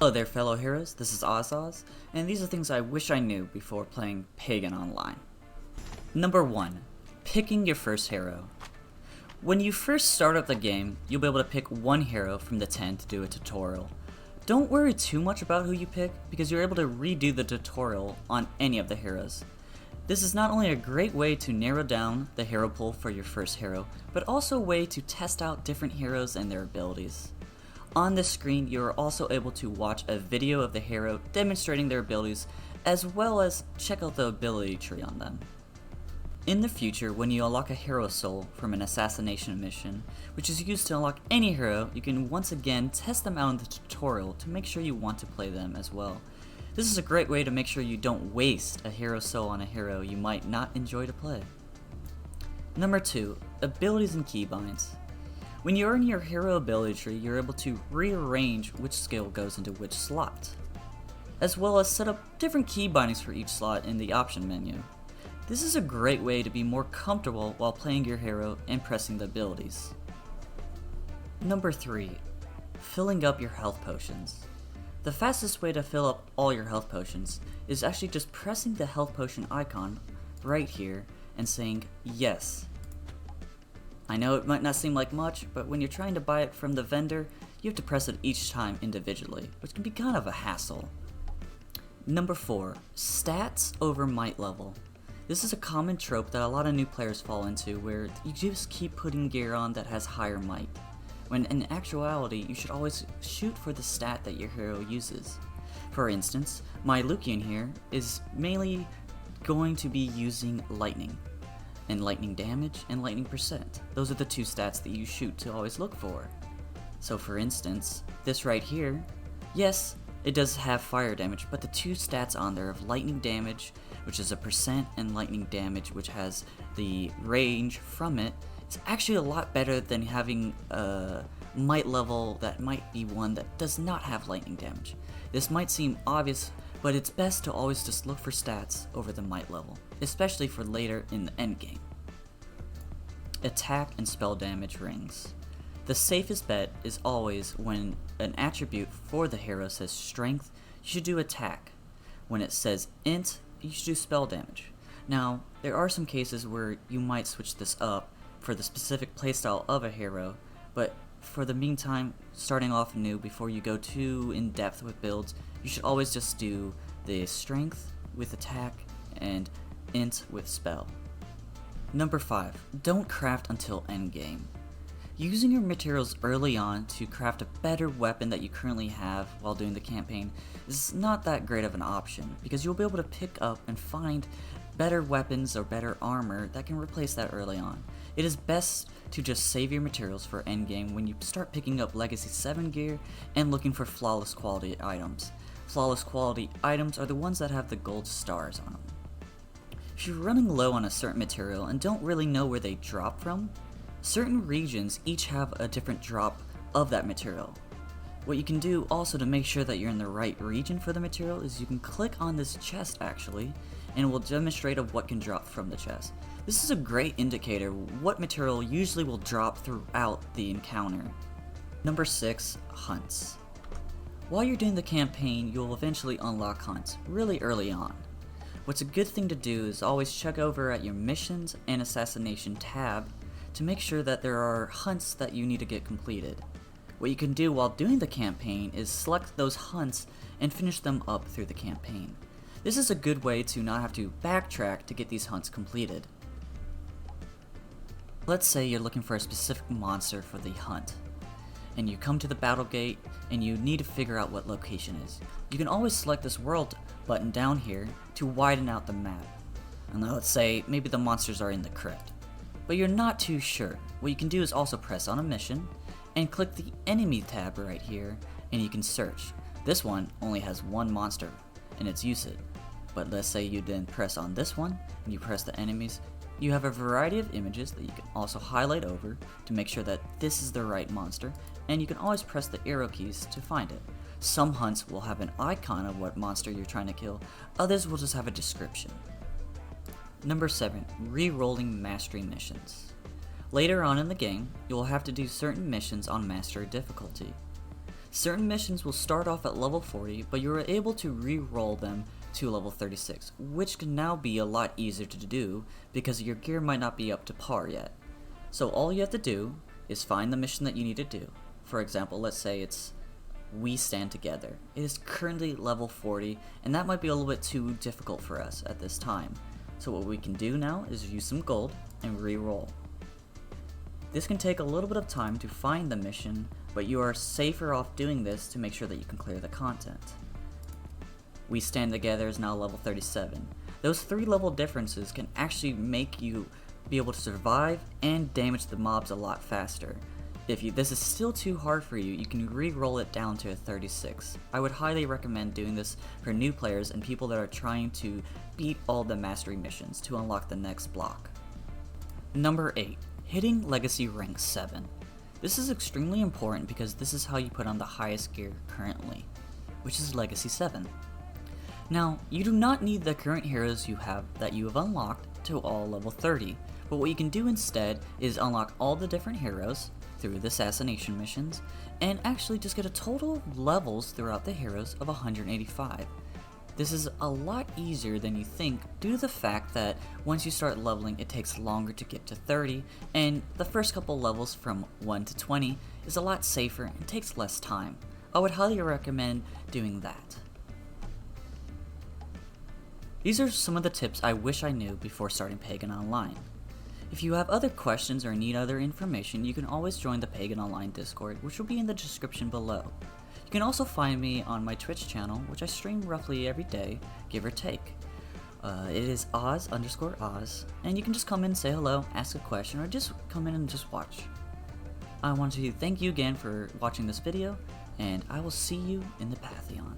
Hello there fellow heroes, this is Oz, and these are things I wish I knew before playing Pagan online. Number 1. Picking your first hero. When you first start up the game, you'll be able to pick one hero from the 10 to do a tutorial. Don't worry too much about who you pick, because you're able to redo the tutorial on any of the heroes. This is not only a great way to narrow down the hero pool for your first hero, but also a way to test out different heroes and their abilities. On this screen, you are also able to watch a video of the hero demonstrating their abilities, as well as check out the ability tree on them. In the future, when you unlock a hero soul from an assassination mission, which is used to unlock any hero, you can once again test them out in the tutorial to make sure you want to play them as well. This is a great way to make sure you don't waste a hero soul on a hero you might not enjoy to play. Number 2. Abilities and keybinds. When you earn your hero ability tree, you're able to rearrange which skill goes into which slot, as well as set up different key bindings for each slot in the option menu. This is a great way to be more comfortable while playing your hero and pressing the abilities. Number 3. Filling up your health potions. The fastest way to fill up all your health potions is actually just pressing the health potion icon right here and saying yes. I know it might not seem like much, but when you're trying to buy it from the vendor, you have to press it each time individually, which can be kind of a hassle. Number 4. Stats over might level. This is a common trope that a lot of new players fall into, where you just keep putting gear on that has higher might, when in actuality you should always shoot for the stat that your hero uses. For instance, my Lucian here is mainly going to be using lightning, and lightning damage and lightning percent. Those are the two stats that you shoot to always look for. So for instance, this right here, yes, it does have fire damage, but the two stats on there of lightning damage, which is a percent, and lightning damage, which has the range from it, is actually a lot better than having a might level that might be one that does not have lightning damage. This might seem obvious, but it's best to always just look for stats over the might level, especially for later in the endgame. Attack and spell damage rings. The safest bet is always when an attribute for the hero says strength, you should do attack. When it says int, you should do spell damage. Now, there are some cases where you might switch this up for the specific playstyle of a hero, but for the meantime, starting off new before you go too in depth with builds, you should always just do the strength with attack and int with spell. Number 5. Don't craft until endgame. Using your materials early on to craft a better weapon that you currently have while doing the campaign is not that great of an option, because you'll be able to pick up and find better weapons or better armor that can replace that early on. It is best to just save your materials for endgame when you start picking up Legacy 7 gear and looking for flawless quality items. Flawless quality items are the ones that have the gold stars on them. If you're running low on a certain material and don't really know where they drop from, certain regions each have a different drop of that material. What you can do also to make sure that you're in the right region for the material is you can click on this chest actually, and it will demonstrate of what can drop from the chest. This is a great indicator what material usually will drop throughout the encounter. Number 6. Hunts. While you're doing the campaign, you'll eventually unlock hunts really early on. What's a good thing to do is always check over at your missions and assassination tab to make sure that there are hunts that you need to get completed. What you can do while doing the campaign is select those hunts and finish them up through the campaign. This is a good way to not have to backtrack to get these hunts completed. Let's say you're looking for a specific monster for the hunt, and you come to the battle gate and you need to figure out what location is. You can always select this world button down here to widen out the map. And let's say maybe the monsters are in the crypt, but you're not too sure. What you can do is also press on a mission and click the enemy tab right here, and you can search. This one only has one monster and it's usage, but let's say you then press on this one and you press the enemies. You have a variety of images that you can also highlight over to make sure that this is the right monster, and you can always press the arrow keys to find it. Some hunts will have an icon of what monster you're trying to kill, others will just have a description. Number 7. Rerolling mastery missions. Later on in the game, you will have to do certain missions on mastery difficulty. Certain missions will start off at level 40, but you are able to re-roll them to level 36, which can now be a lot easier to do because your gear might not be up to par yet. So all you have to do is find the mission that you need to do. For example, let's say it's We Stand Together. It is currently level 40, and that might be a little bit too difficult for us at this time. So what we can do now is use some gold and re-roll. This can take a little bit of time to find the mission, but you are safer off doing this to make sure that you can clear the content. We Stand Together is now level 37. Those 3 level differences can actually make you be able to survive and damage the mobs a lot faster. If this is still too hard for you, you can re-roll it down to a 36. I would highly recommend doing this for new players and people that are trying to beat all the mastery missions to unlock the next block. Number 8. Hitting Legacy Rank 7. This is extremely important because this is how you put on the highest gear currently, which is Legacy 7. Now, you do not need the current heroes you have unlocked to all level 30, but what you can do instead is unlock all the different heroes through the assassination missions, and actually just get a total of levels throughout the heroes of 185. This is a lot easier than you think due to the fact that once you start leveling it takes longer to get to 30, and the first couple levels from 1 to 20 is a lot safer and takes less time. I would highly recommend doing that. These are some of the tips I wish I knew before starting Pagan Online. If you have other questions or need other information, you can always join the Pagan Online Discord, which will be in the description below. You can also find me on my Twitch channel, which I stream roughly every day, give or take. It is Oz_Oz, and you can just come in, say hello, ask a question, or just come in and just watch. I want to thank you again for watching this video, and I will see you in the Pantheon.